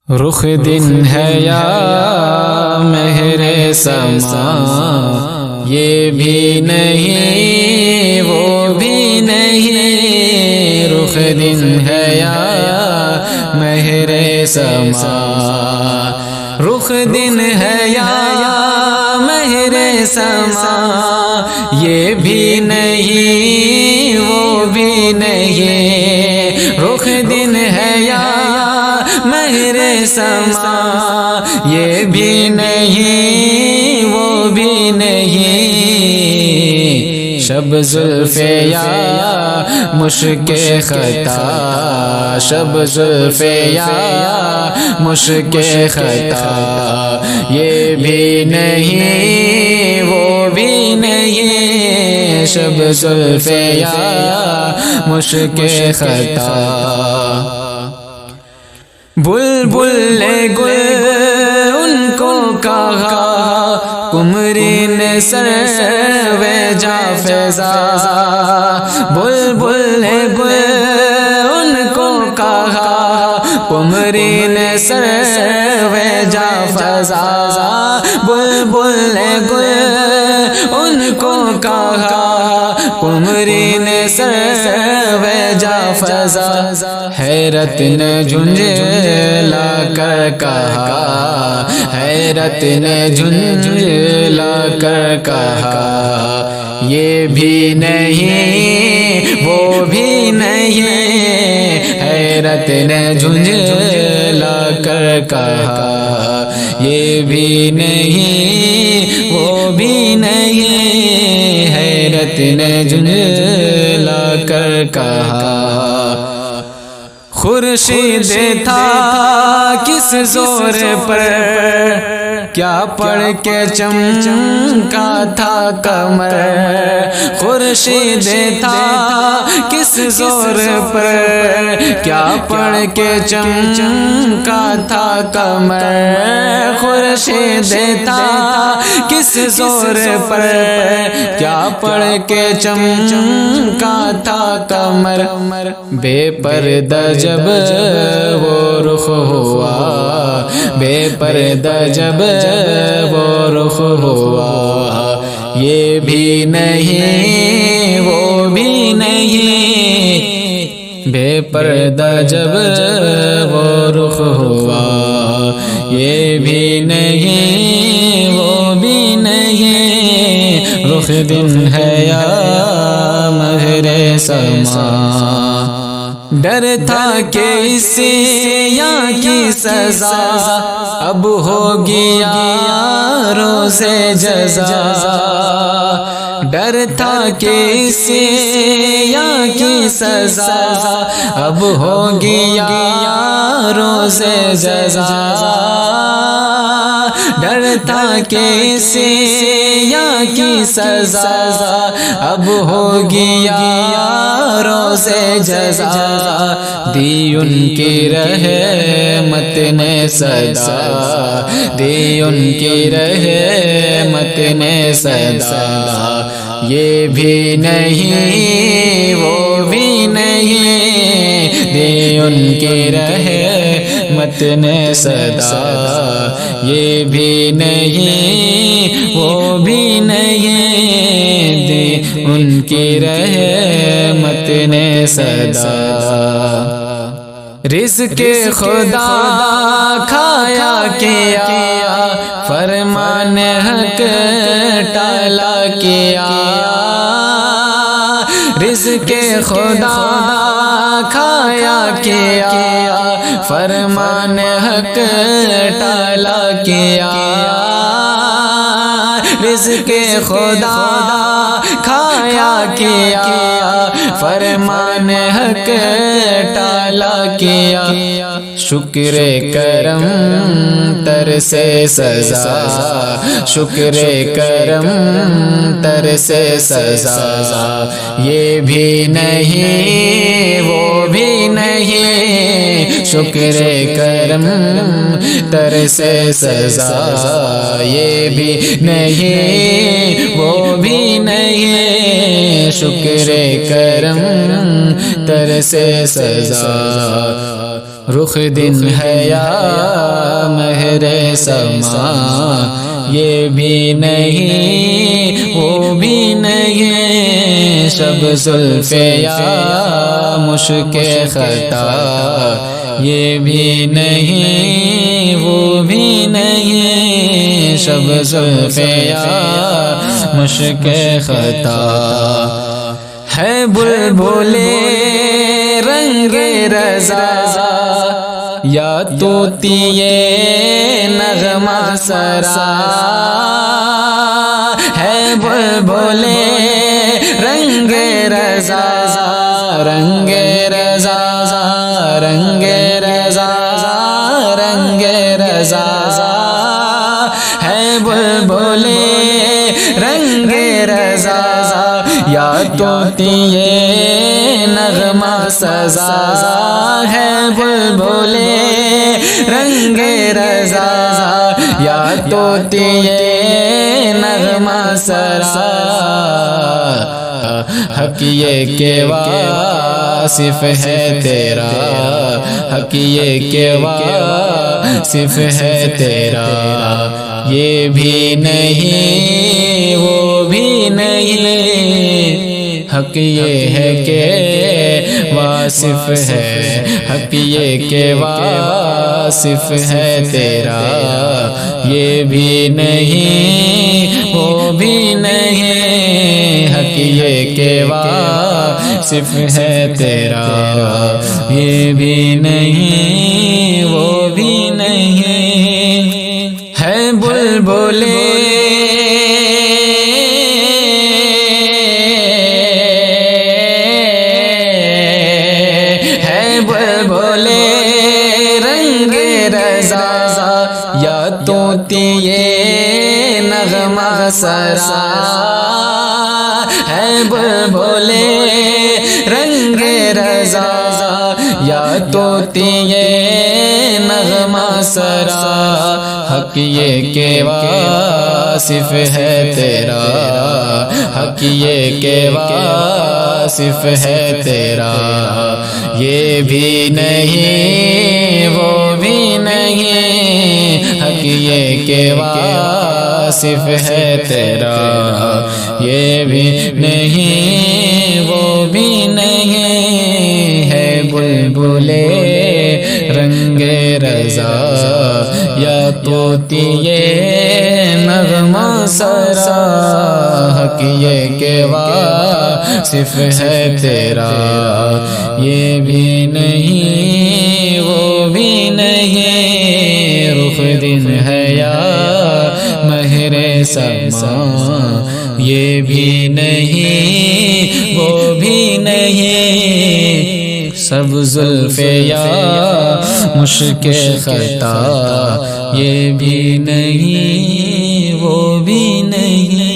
رخ دن ہے یا مہر سما، یہ بھی نہیں وہ بھی نہیں، رخ دن ہے یا مہر سما، رخ دن ہے یا مہر سما، یہ بھی نہیں وہ بھی نہیں، رخ دن ہے یا مہر سما، یہ بھی نہیں وہ بھی نہیں، شب زلف یا مشک خطا، شب زلف یا مشک خطا، یہ بھی نہیں وہ بھی نہیں، شب زلف یا مشک خطا، بلبل گل ان کو کہا، قمری نے سر ویجا فضا، بلبل گل ان کو کہا، قمری نے سر ویجا فضا، بلبل گل ان کو کہا، قمری نے سر ویجا فضا، حیرت نے جھنجھلا کر کہا، حیرت نے جھنجھلا کر کہا، یہ بھی نہیں وہ بھی نہیں، حیرت نے جھنجھلا کر کہا، یہ بھی نہیں وہ بھی نہیں، حیرت نے جھنجھلا کر کہا، خورشید تھا کس زور پر، کیا پڑھ کے چمکا تھا کمر، خورشید تھا کس زور پر، کیا پڑھ کے چمکا تھا کمر، خورشید تھا کس زور پر، کیا پڑھ کے چمکا تھا کمر، بے پردہ جب وہ رخ ہوا، بے پردہ جب وہ رخ ہوا، یہ بھی نہیں وہ بھی نہیں، بے پردہ جب وہ رخ ہوا، یہ بھی نہیں وہ بھی نہیں، رخ دن ہے یا مہر سما، ڈر تھا کہ اس یاں کی سزا اب ہوگی یا روز جزا، ڈر تھا کہ اس یاں کی سزا اب ہوگی یا روز جزا، ڈر تھا کہ اس یاں کی سزا اب ہوگی یا روز جزا، دی ان کی رحمت نے صدا، دی ان کی رحمت نے صدا، یہ بھی نہیں وہ بھی نہیں، دی ان کی رحمت نے صدا، یہ بھی نہیں وہ بھی نہیں، دی ان کی رحمت نے صدا، رزق خدا کھایا کیا، فرمان حق ٹالا کیا، رزق خدا کھایا کیا، فرمان حق ٹالا کیا، رزق خدا کھایا کیا، فرمان حق ٹالا کیا، شکر کرم تر سے سزا، شکر کرم تر سے سزا، یہ بھی نہیں وہ بھی نہیں، شکر کرم تر سے سزا، یہ بھی نہیں وہ بھی نہیں، شکر کرم تر سے سزا رخ دن ہے یا مہر سما یہ بھی نہیں وہ بھی نہیں شب زلف یا مشک خطا یہ بھی نہیں وہ بھی نہیں شب زلف یا مشک خطا ہے بلبل رنگ رضا یا طوطی نغمہ سرا ہے بلبل رنگ رضا رنگ رضا رنگ رضا رنگ رضا ہے بلبل رنگ رضا یا طوطی نغمہ سزا ہے بلبل رنگ رضا یا طوطی نغمہ سرا حق یہ کہ واصف ہے تیرا حق یہ کہ واصف ہے تیرا یہ بھی نہیں وہ بھی نہیں حق یہ ہے کہ واصف ہے حق یہ کہ واصف ہے تیرا یہ بھی نہیں وہ بھی نہیں حق یہ کہ واصف ہے تیرا یہ بھی نہیں وہ بھی نہیں ہے بلبل رنگ رضا یا طوطی نغمہ سرا ہے بلبل رنگ رضا یا طوطی نغمہ سرا حق یہ کہ واصف ہے تیرا حق یہ کہ واصف ہے تیرا یہ بھی نہیں وہ بھی نہیں حق یہ کہ واصف ہے تیرا یہ بھی نہیں وہ بھی نہیں ہے بلبل رنگ رضا یا طوطی نغمہ سرا حق یہ کہ واصف ہے تیرا یہ بھی نہیں وہ بھی نہیں رخ دن ہے یا مہر سما یہ بھی نہیں وہ بھی نہیں سب زلف یا مشک خطا یہ بھی نہیں وہ بھی نہیں